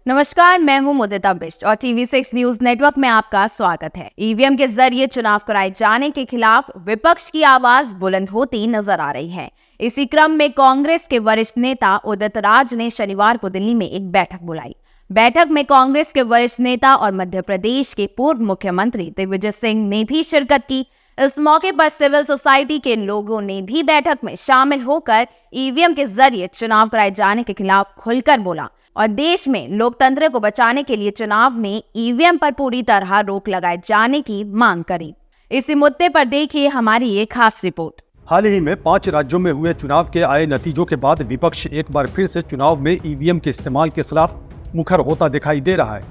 नमस्कार, मैं हूं मुदिता बिष्ट और TV6 न्यूज नेटवर्क में आपका स्वागत है। ईवीएम के जरिए चुनाव कराए जाने के खिलाफ विपक्ष की आवाज बुलंद होती नजर आ रही है। इसी क्रम में कांग्रेस के वरिष्ठ नेता उदित राज ने शनिवार को दिल्ली में एक बैठक बुलाई। बैठक में कांग्रेस के वरिष्ठ नेता और मध्य प्रदेश के पूर्व मुख्यमंत्री दिग्विजय सिंह ने भी शिरकत की। इस मौके पर सिविल सोसाइटी के लोगों ने भी बैठक में शामिल होकर ईवीएम के जरिए चुनाव कराए जाने के खिलाफ खुलकर बोला और देश में लोकतंत्र को बचाने के लिए चुनाव में ईवीएम पर पूरी तरह रोक लगाए जाने की मांग करी। इसी मुद्दे पर देखिए हमारी ये खास रिपोर्ट। हाल ही में 5 राज्यों में हुए चुनाव के आए नतीजों के बाद विपक्ष एक बार फिर से चुनाव में ईवीएम के इस्तेमाल के खिलाफ मुखर होता दिखाई दे रहा है,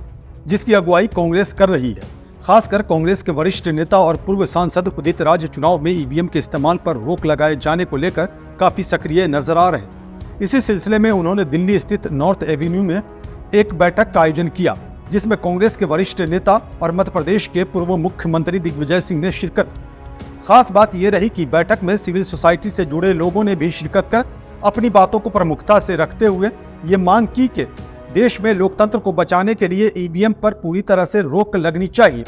जिसकी अगुवाई कांग्रेस कर रही है। खासकर कांग्रेस के वरिष्ठ नेता और पूर्व सांसद उदित राज चुनाव में ईवीएम के इस्तेमाल पर रोक लगाए जाने को लेकर काफी सक्रिय नजर आ रहे हैं। इसी सिलसिले में उन्होंने दिल्ली स्थित नॉर्थ एवेन्यू में एक बैठक का आयोजन किया, जिसमें कांग्रेस के वरिष्ठ नेता और मध्य प्रदेश के पूर्व मुख्यमंत्री दिग्विजय सिंह ने शिरकत। खास बात यह रही कि बैठक में सिविल सोसाइटी से जुड़े लोगों ने भी शिरकत कर अपनी बातों को प्रमुखता से रखते हुए ये मांग की कि देश में लोकतंत्र को बचाने के लिए ईवीएम पर पूरी तरह से रोक लगनी चाहिए।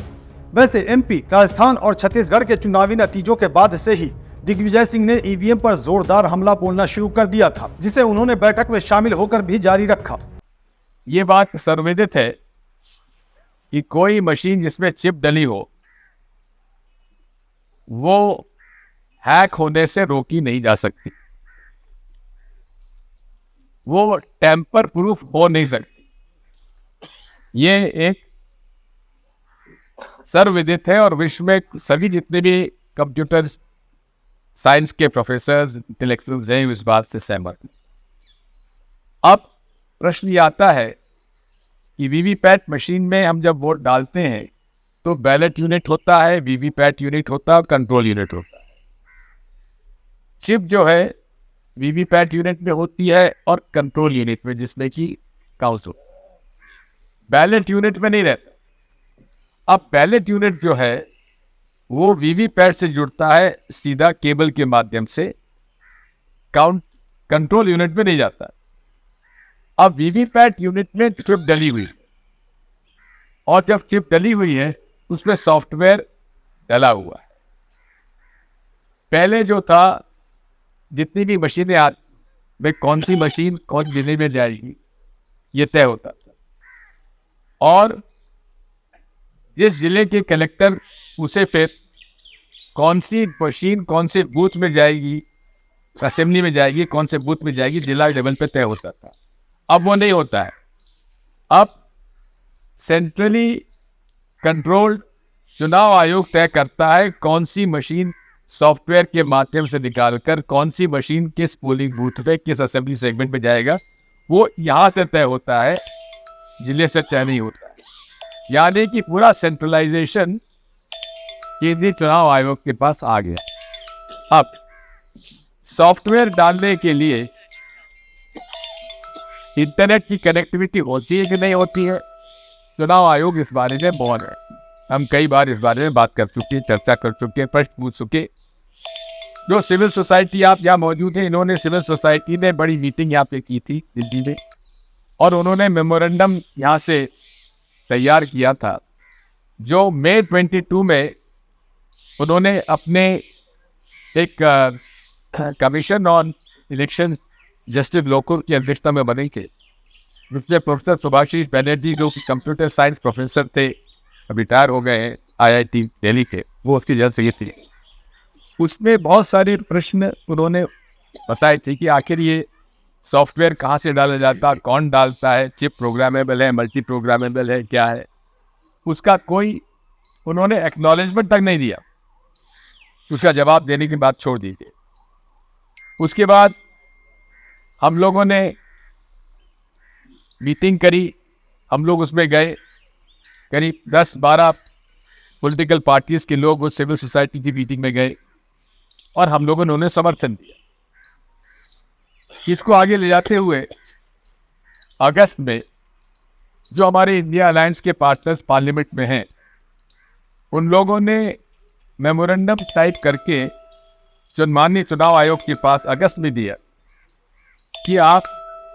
वैसे एमपी, राजस्थान और छत्तीसगढ़ के चुनावी नतीजों के बाद से ही दिग्विजय सिंह ने ईवीएम पर जोरदार हमला बोलना शुरू कर दिया था, जिसे उन्होंने बैठक में शामिल होकर भी जारी रखा। ये बात सर्वविदित है कि कोई मशीन जिसमें चिप डली हो वो हैक होने से रोकी नहीं जा सकती, वो टेम्पर प्रूफ हो नहीं सकती। ये एक सर्वविदित है और विश्व में सभी जितने भी कंप्यूटर साइंस के प्रोफेसर इंटेलेक्चुअल्स हैं इस बात से सहमत। अब प्रश्न ये आता है कि वीवीपैट मशीन में हम जब वोट डालते हैं तो बैलेट यूनिट होता है, वीवीपैट यूनिट होता है और कंट्रोल यूनिट होता है। चिप जो है वीवीपैट यूनिट में होती है और कंट्रोल यूनिट में, जिसमें कि काउंट होता है, बैलेट यूनिट में नहीं रहता। अब बैलेट यूनिट जो है वो वीवीपैट से जुड़ता है सीधा केबल के माध्यम से, कंट्रोल यूनिट में नहीं जाता। अब वीवीपैट यूनिट में चिप डली हुई है और जब चिप डली हुई है उसमें सॉफ्टवेयर डला हुआ है। पहले जो था, जितनी भी मशीनें आती वे कौन सी मशीन कौन जिले में जाएगी ये तय होता था और जिस जिले के कलेक्टर उसे फिर कौन सी मशीन कौन से बूथ में जाएगी, असेंबली में जाएगी, कौन से बूथ में जाएगी, जिला लेवल पे तय होता था। अब वो नहीं होता है। अब सेंट्रली कंट्रोल्ड चुनाव आयोग तय करता है कौन सी मशीन सॉफ्टवेयर के माध्यम से निकालकर कौन सी मशीन किस पोलिंग बूथ पे किस असेंबली सेगमेंट में जाएगा, वो यहाँ से तय होता है, जिले से तय नहीं होता है। यानी कि पूरा सेंट्रलाइजेशन केंद्रीय चुनाव आयोग के पास आ गया। अब सॉफ्टवेयर डालने के लिए इंटरनेट की कनेक्टिविटी होती है कि नहीं होती है, चुनाव आयोग इस बारे में मौन है। हम कई बार इस बारे में बात कर चुके हैं, चर्चा कर चुके हैं, प्रश्न पूछ चुके। जो सिविल सोसाइटी आप यहाँ मौजूद हैं, इन्होंने सिविल सोसाइटी ने बड़ी मीटिंग यहाँ पे की थी दिल्ली में और उन्होंने मेमोरेंडम यहाँ से तैयार किया था, जो मई 22 में उन्होंने अपने एक commission on election justice Lokur की अध्यक्षता में बनी थी, जिसमें प्रोफेसर सुभाषीष बनर्जी जो कंप्यूटर साइंस प्रोफेसर थे, रिटायर हो गए हैं IIT दिल्ली के, वो उसकी जल सही थी। उसमें बहुत सारे प्रश्न उन्होंने बताए थे कि आखिर ये सॉफ्टवेयर कहाँ से डाला जाता है, कौन डालता है, चिप प्रोग्रामेबल है, मल्टी प्रोग्रामेबल है, क्या है, उसका कोई उन्होंने एक्नॉलेजमेंट तक नहीं दिया। उसका जवाब देने की बात छोड़ दीजिए। उसके बाद हम लोगों ने मीटिंग करी, हम लोग उसमें गए, करीब 10-12 पॉलिटिकल पार्टीज के लोग उस सिविल सोसाइटी की मीटिंग में गए और हम लोगों ने उन्हें समर्थन दिया। इसको आगे ले जाते हुए अगस्त में जो हमारे इंडिया अलायंस के पार्टनर्स पार्लियामेंट में हैं, उन लोगों ने मेमोरेंडम टाइप करके माननीय चुनाव आयोग के पास अगस्त में दिया कि आप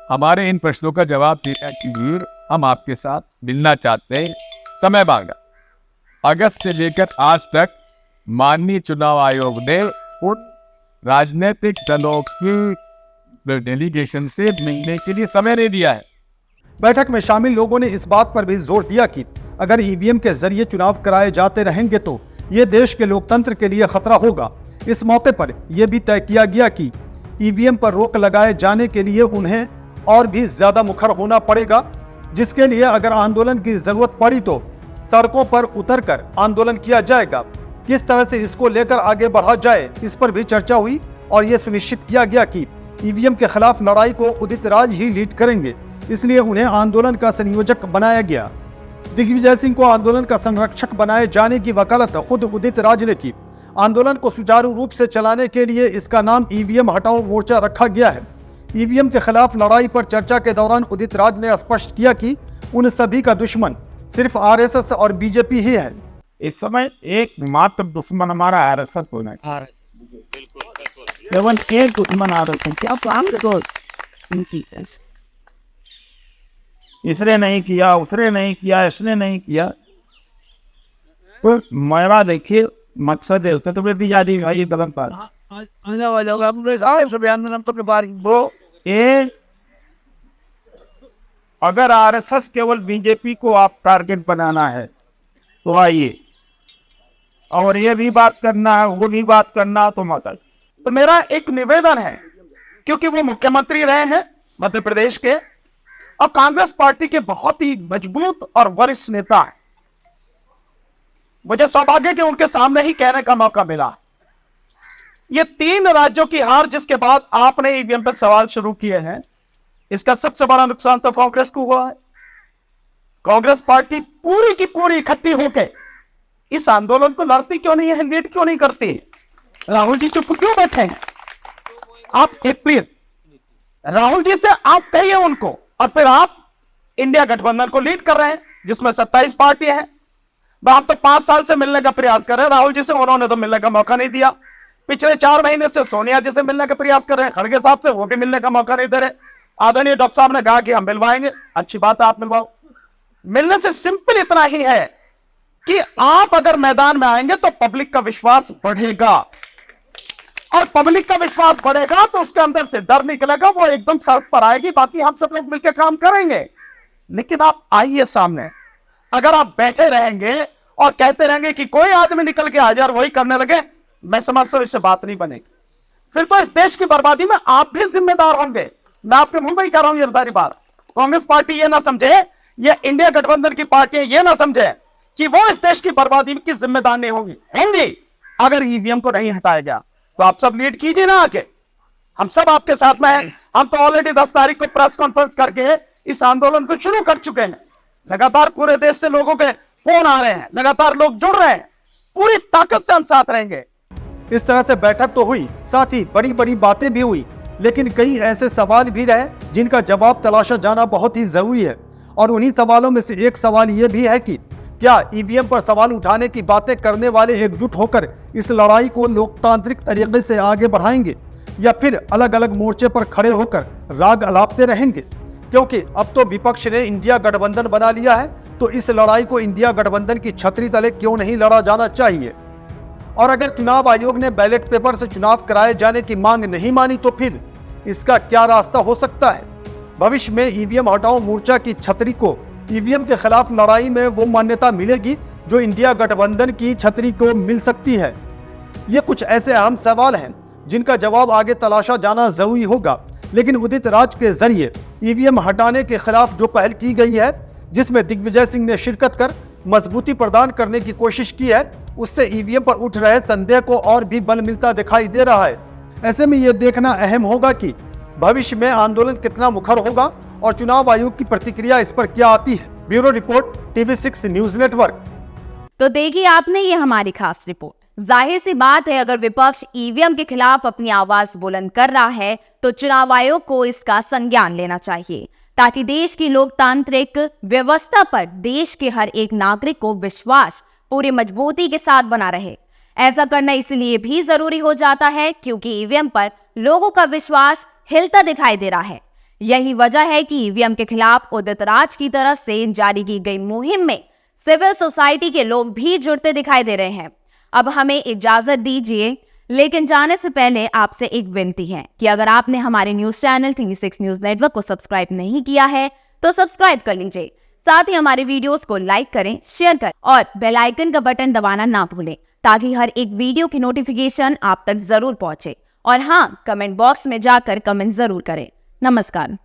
हमारे इन प्रश्नों का जवाब देने के लिए हम आपके साथ मिलना चाहते हैं। समय मांगा। अगस्त से लेकर आज तक माननीय चुनाव आयोग ने उन राजनीतिक दलों की डेलीगेशन से मिलने के लिए समय नहीं दिया है। बैठक में शामिल लोगों ने इस बात पर भी जोर दिया कि अगर ईवीएम के जरिए चुनाव कराए जाते रहेंगे तो ये देश के लोकतंत्र के लिए खतरा होगा। इस मौके पर यह भी तय किया गया कि ईवीएम पर रोक लगाए जाने के लिए उन्हें और भी ज्यादा मुखर होना पड़ेगा, जिसके लिए अगर आंदोलन की जरूरत पड़ी तो सड़कों पर उतरकर आंदोलन किया जाएगा। किस तरह से इसको लेकर आगे बढ़ा जाए, इस पर भी चर्चा हुई और यह सुनिश्चित किया गया कि ईवीएम के खिलाफ लड़ाई को उदित राज ही लीड करेंगे, इसलिए उन्हें आंदोलन का संयोजक बनाया गया। दिग्विजय सिंह को आंदोलन का संरक्षक बनाए जाने की वकालत खुद उदित राज ने की। आंदोलन को सुचारू रूप से चलाने के लिए इसका नाम ईवीएम हटाओ मोर्चा रखा गया है। ईवीएम के खिलाफ लड़ाई पर चर्चा के दौरान उदित राज ने स्पष्ट किया कि उन सभी का दुश्मन सिर्फ आरएसएस और बीजेपी ही है। इस समय एक मात्र दुश्मन हमारा आरएसएस होना है। केवल एक दुश्मन आरएसएस। क्या काम करो, इसने नहीं किया, उसने नहीं किया, इसने नहीं किया। तो मेरा देखिए मकसद है, उसने तो वृद्धि जारी भाई कदम पर वो अगर आरएसएस केवल बीजेपी को आप टारगेट बनाना है तो आइए, और ये भी बात करना है, वो भी बात करना, तो मत। तो मेरा एक निवेदन है, क्योंकि वो मुख्यमंत्री रहे हैं मध्य प्रदेश के और कांग्रेस पार्टी के बहुत ही मजबूत और वरिष्ठ नेता है। मुझे सौभाग्य कि उनके सामने ही कहने का मौका मिला। ये 3 राज्यों की हार जिसके बाद आपने ईवीएम पर सवाल शुरू किए हैं, इसका सबसे बड़ा नुकसान तो कांग्रेस को हुआ है। कांग्रेस पार्टी पूरी की पूरी इकट्ठी होकर इस आंदोलन को लड़ती क्यों नहीं है, लीड क्यों नहीं करती है? राहुल जी चुप क्यों बैठे हैं? आप एक प्लीज राहुल जी से आप कहिए उनको, और फिर आप इंडिया गठबंधन को लीड कर रहे हैं जिसमें 27 पार्टियां हैं। आप तो 5 साल से मिलने का प्रयास कर रहे हैं राहुल जी से, उन्होंने तो मिलने का मौका नहीं दिया। पिछले 4 महीने से सोनिया जी से मिलने का प्रयास कर रहे हैं, खड़गे साहब से, वो भी मिलने का मौका नहीं दे रहे। आदरणीय डॉक्टर साहब ने कहा कि हम मिलवाएंगे, अच्छी बात है, आप मिलवाओ। मिलने से सिंपल इतना ही है कि आप अगर मैदान में आएंगे तो पब्लिक का विश्वास बढ़ेगा, और पब्लिक का विश्वास बढ़ेगा तो उसके अंदर से डर निकलेगा, वो एकदम सड़क पर आएगी। बाकी हम सब लोग मिलकर काम करेंगे। लेकिन आप आइए सामने। अगर आप बैठे रहेंगे और कहते रहेंगे कि कोई आदमी निकल के आ जाए और वही करने लगे, मैं समझता हूं इससे बात नहीं बनेगी। फिर तो इस देश की बर्बादी में आप भी जिम्मेदार होंगे। मैं आपके मुंह में ही कह रहा हूं ये सारी बात। कांग्रेस पार्टी ये ना समझे, ये इंडिया गठबंधन की पार्टियां ये ना समझे कि वो इस देश की बर्बादी की जिम्मेदार नहीं होंगी अगर ईवीएम को नहीं हटाया गया। तो आप सब लीड कीजिए ना आके, हम सब आपके साथ में हैं। हम तो ऑलरेडी 10 तारीख को प्रेस कॉन्फ्रेंस करके इस आंदोलन को शुरू कर चुके हैं। लगातार पूरे देश से लोगों के फोन आ रहे हैं, लगातार लोग जुड़ रहे हैं। पूरी ताकत से हम साथ रहेंगे। इस तरह से बैठक तो हुई, साथ ही बड़ी बड़ी बातें भी हुई, लेकिन कई ऐसे सवाल भी रहे जिनका जवाब तलाशा जाना बहुत ही जरूरी है। और उन्हीं सवालों में से एक सवाल ये भी है कि क्या ईवीएम पर सवाल उठाने की बातें करने वाले एकजुट होकर इस लड़ाई को लोकतांत्रिक तरीके से आगे बढ़ाएंगे, या फिर अलग अलग मोर्चे पर खड़े होकर राग अलापते रहेंगे? क्योंकि अब तो विपक्ष ने इंडिया गठबंधन बना लिया है, तो इस लड़ाई को इंडिया गठबंधन की छतरी तले क्यों नहीं लड़ा जाना चाहिए? और अगर चुनाव आयोग ने बैलेट पेपर से चुनाव कराए जाने की मांग नहीं मानी तो फिर इसका क्या रास्ता हो सकता है? भविष्य में ईवीएम हटाओ मोर्चा की छतरी को ईवीएम के खिलाफ लड़ाई में वो मान्यता मिलेगी जो इंडिया गठबंधन की छतरी को मिल सकती है? ये कुछ ऐसे अहम सवाल हैं जिनका जवाब आगे तलाशा जाना जरूरी होगा। लेकिन उदित राज के जरिए ईवीएम हटाने के खिलाफ जो पहल की गई है, जिसमें दिग्विजय सिंह ने शिरकत कर मजबूती प्रदान करने की कोशिश की है, उससे ईवीएम पर उठ रहे संदेह को और भी बल मिलता दिखाई दे रहा है। ऐसे में यह देखना अहम होगा कि भविष्य में आंदोलन कितना मुखर होगा और चुनाव आयोग की प्रतिक्रिया इस पर क्या आती है। Bureau report, TV6 news network. तो देखिए आपने ये हमारी खास रिपोर्ट। जाहिर सी बात है, अगर विपक्ष ईवीएम के खिलाफ अपनी आवाज बुलंद कर रहा है तो चुनाव आयोग को इसका संज्ञान लेना चाहिए, ताकि देश की लोकतांत्रिक व्यवस्था पर देश के हर एक नागरिक को विश्वास पूरी मजबूती के साथ बना रहे। ऐसा करना इसलिए भी जरूरी हो जाता है क्योंकि ईवीएम पर लोगों का विश्वास हिलता दिखाई दे रहा है। यही वजह है कि ईवीएम के खिलाफ उदित राज की तरफ से जारी की गई मुहिम में सिविल सोसाइटी के लोग भी जुड़ते दिखाई दे रहे हैं। अब हमें इजाजत दीजिए, लेकिन जाने से पहले आपसे एक विनती है कि अगर आपने हमारे news channel TV6 news network को सब्सक्राइब नहीं किया है तो सब्सक्राइब कर लीजिए। साथ ही हमारे वीडियोस को लाइक करें, शेयर करें और बेल आइकन का बटन दबाना ना भूलें, ताकि हर एक वीडियो की नोटिफिकेशन आप तक जरूर पहुंचे। और हाँ, कमेंट बॉक्स में जाकर कमेंट जरूर करें। नमस्कार।